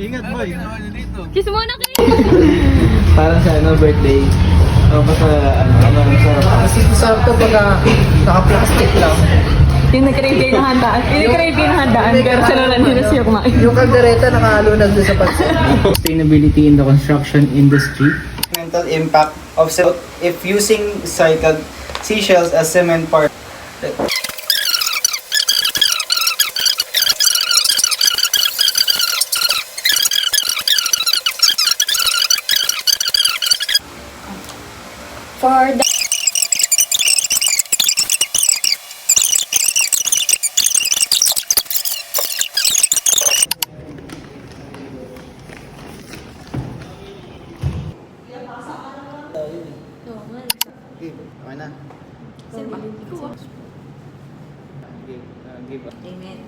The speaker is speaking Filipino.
Ingat boy. Kiss mo na kayo. Parang sa birthday. O basta sarap. Kasi sarap to pagka naka-plastic lang. Yung nag-crave kayo ng handaan. Yung nag-crave kayo ng handaan. Pero sa nalang hindi na siya kumain. Yung kaldereta nakahalo na doon sa pansit. Sustainability in the construction industry. Mental impact of if using recycled seashells as cement part. For the... Okay na. Sino ba? Ikaw ah. Give. Amen.